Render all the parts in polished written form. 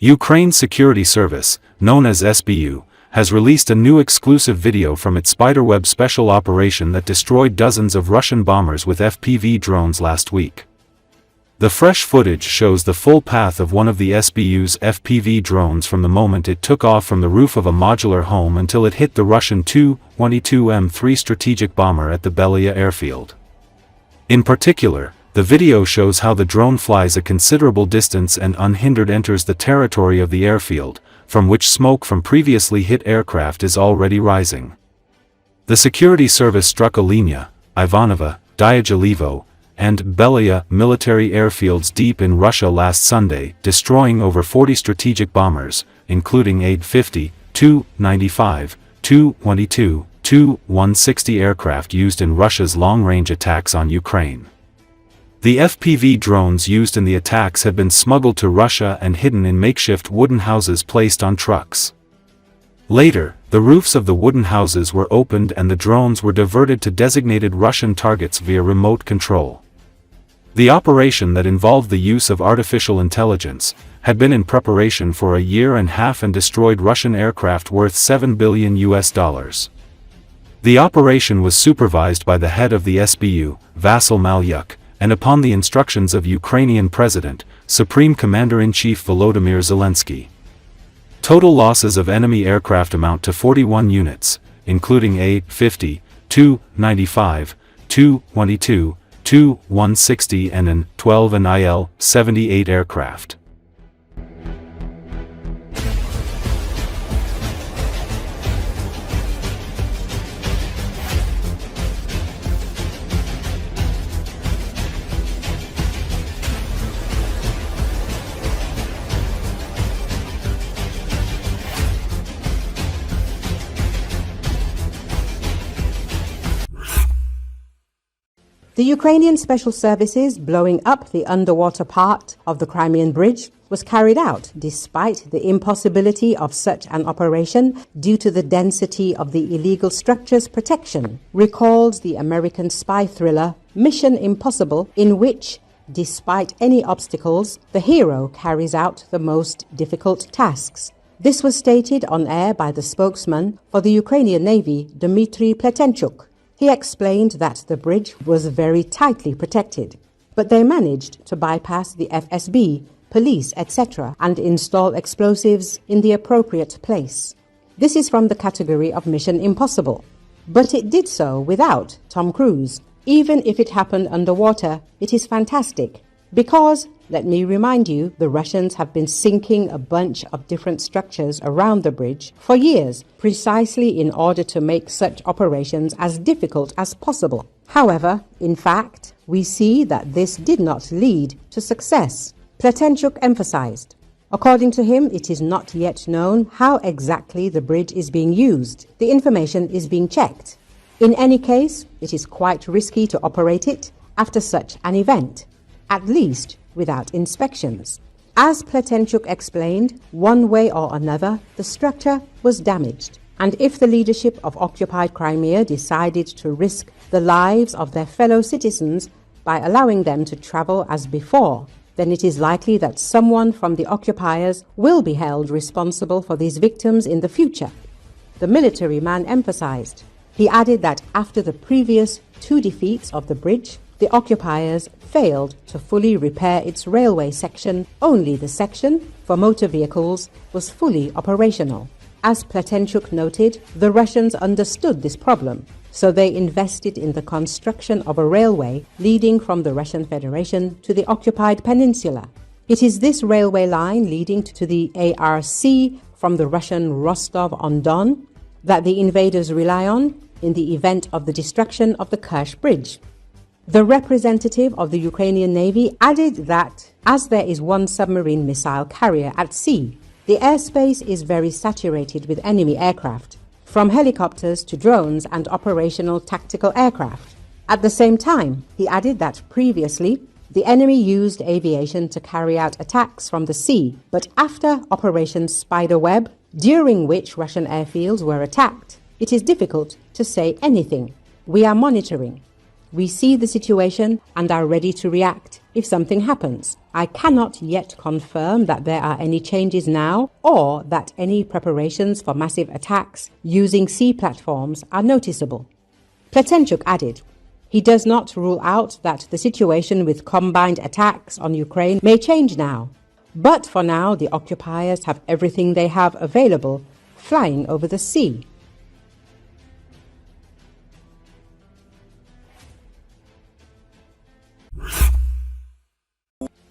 Ukraine's security service, known as SBU, has released a new exclusive video from its Spiderweb special operation that destroyed dozens of Russian bombers with FPV drones last week. The fresh footage shows the full path of one of the SBU's FPV drones from the moment it took off from the roof of a modular home until it hit the Russian Tu-22M3 strategic bomber at the Belaya airfield. In particular, the video shows how the drone flies a considerable distance and unhindered enters the territory of the airfield, from which smoke from previously hit aircraft is already rising. The security service struck Olenya, Ivanovo, Dyagilevo, and Belaya military airfields deep in Russia last Sunday, destroying over 40 strategic bombers, including 850, Tu-95, Tu-22, Tu-160 aircraft used in Russia's long-range attacks on Ukraine. The FPV drones used in the attacks had been smuggled to Russia and hidden in makeshift wooden houses placed on trucks. Later, the roofs of the wooden houses were opened and the drones were diverted to designated Russian targets via remote control. The operation, that involved the use of artificial intelligence, had been in preparation for a year and a half and destroyed Russian aircraft worth $7 billion. The operation was supervised by the head of the SBU, Vasyl Malyuk, and upon the instructions of Ukrainian President, Supreme Commander-in-Chief Volodymyr Zelensky. Total losses of enemy aircraft amount to 41 units, including A-50, Tu-95, Tu-22, Tu-160 and An-12 and Il-78 aircraft. The Ukrainian Special Services blowing up the underwater part of the Crimean bridge was carried out despite the impossibility of such an operation due to the density of the illegal structure's protection, recalls the American spy thriller Mission Impossible, in which, despite any obstacles, the hero carries out the most difficult tasks. This was stated on air by the spokesman for the Ukrainian Navy, Dmitry Pletenchuk. He explained that the bridge was very tightly protected, but they managed to bypass the FSB, police, etc., and install explosives in the appropriate place. This is from the category of Mission Impossible. But it did so without Tom Cruise. Even if it happened underwater, it is fantastic. Because, let me remind you, the Russians have been sinking a bunch of different structures around the bridge for years, precisely in order to make such operations as difficult as possible. However, in fact, we see that this did not lead to success, Pletenchuk emphasized. According to him, it is not yet known how exactly the bridge is being used. The information is being checked. In any case, it is quite risky to operate it after such an event, at least without inspections. As Pletenchuk explained, one way or another, the structure was damaged. And if the leadership of occupied Crimea decided to risk the lives of their fellow citizens by allowing them to travel as before, then it is likely that someone from the occupiers will be held responsible for these victims in the future, the military man emphasized. He added that after the previous two defeats of the bridge, the occupiers failed to fully repair its railway section. Only the section for motor vehicles was fully operational. As Pletenchuk noted, the Russians understood this problem, so they invested in the construction of a railway leading from the Russian Federation to the occupied peninsula. It is this railway line leading to the ARC from the Russian Rostov-on-Don that the invaders rely on in the event of the destruction of the Kerch Bridge. The representative of the Ukrainian Navy added that, as there is one submarine missile carrier at sea, the airspace is very saturated with enemy aircraft, from helicopters to drones and operational tactical aircraft. At the same time, he added that previously, the enemy used aviation to carry out attacks from the sea, but after Operation Spiderweb, during which Russian airfields were attacked, it is difficult to say anything. We are monitoring. We see the situation and are ready to react if something happens. I cannot yet confirm that there are any changes now or that any preparations for massive attacks using sea platforms are noticeable. Pletenchuk added, he does not rule out that the situation with combined attacks on Ukraine may change now. But for now, the occupiers have everything they have available flying over the sea.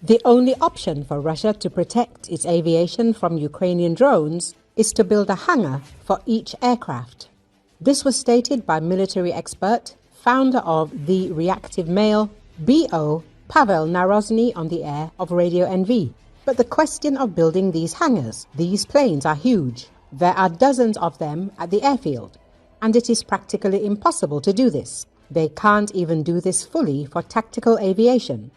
The only option for Russia to protect its aviation from Ukrainian drones is to build a hangar for each aircraft. This was stated by military expert, founder of The Reactive Mail, B.O. Pavel Narozny on the air of Radio NV. But the question of building these hangars, these planes are huge. There are dozens of them at the airfield, and it is practically impossible to do this. They can't even do this fully for tactical aviation.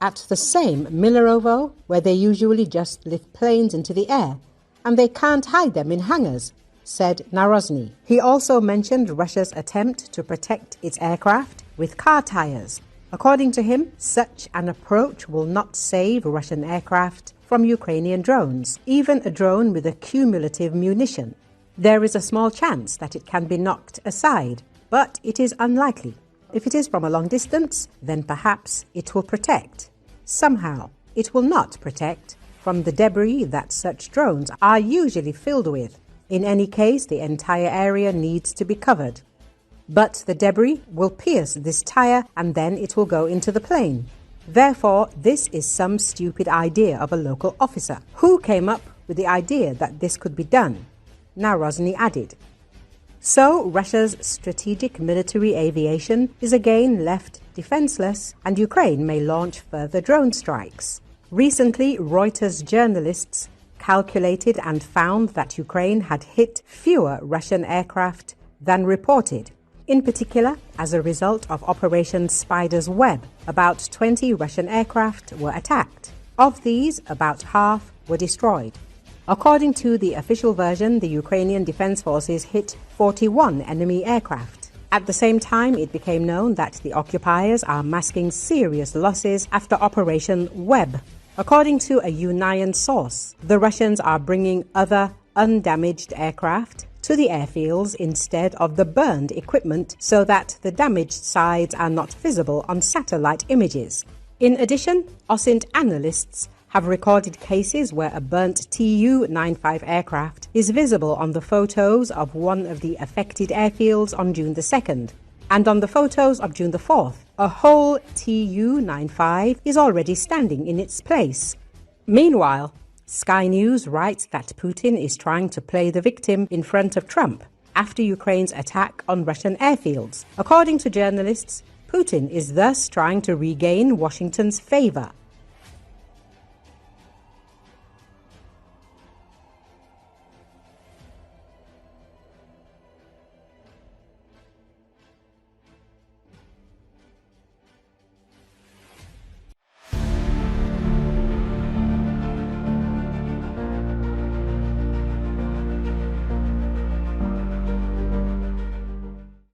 At the same Milerovo, where they usually just lift planes into the air, and they can't hide them in hangars, said Narozny. He also mentioned Russia's attempt to protect its aircraft with car tires. According to him, such an approach will not save Russian aircraft from Ukrainian drones, even a drone with a cumulative munition. There is a small chance that it can be knocked aside, but it is unlikely. If it is from a long distance, then perhaps it will protect. Somehow, it will not protect from the debris that such drones are usually filled with. In any case, the entire area needs to be covered. But the debris will pierce this tire and then it will go into the plane. Therefore, this is some stupid idea of a local officer. Who came up with the idea that this could be done? Narozny added. So, Russia's strategic military aviation is again left defenseless and Ukraine may launch further drone strikes. Recently, Reuters journalists calculated and found that Ukraine had hit fewer Russian aircraft than reported. In particular, as a result of Operation Spiderweb, about 20 Russian aircraft were attacked. Of these, about half were destroyed. According to the official version, the Ukrainian Defense Forces hit 41 enemy aircraft. At the same time, it became known that the occupiers are masking serious losses after Operation Web. According to a Union source, the Russians are bringing other undamaged aircraft to the airfields instead of the burned equipment so that the damaged sides are not visible on satellite images. In addition, OSINT analysts have recorded cases where a burnt Tu-25 aircraft is visible on the photos of one of the affected airfields on June the 2nd. And on the photos of June the 4th, a whole Tu-95 is already standing in its place. Meanwhile, Sky News writes that Putin is trying to play the victim in front of Trump after Ukraine's attack on Russian airfields. According to journalists, Putin is thus trying to regain Washington's favor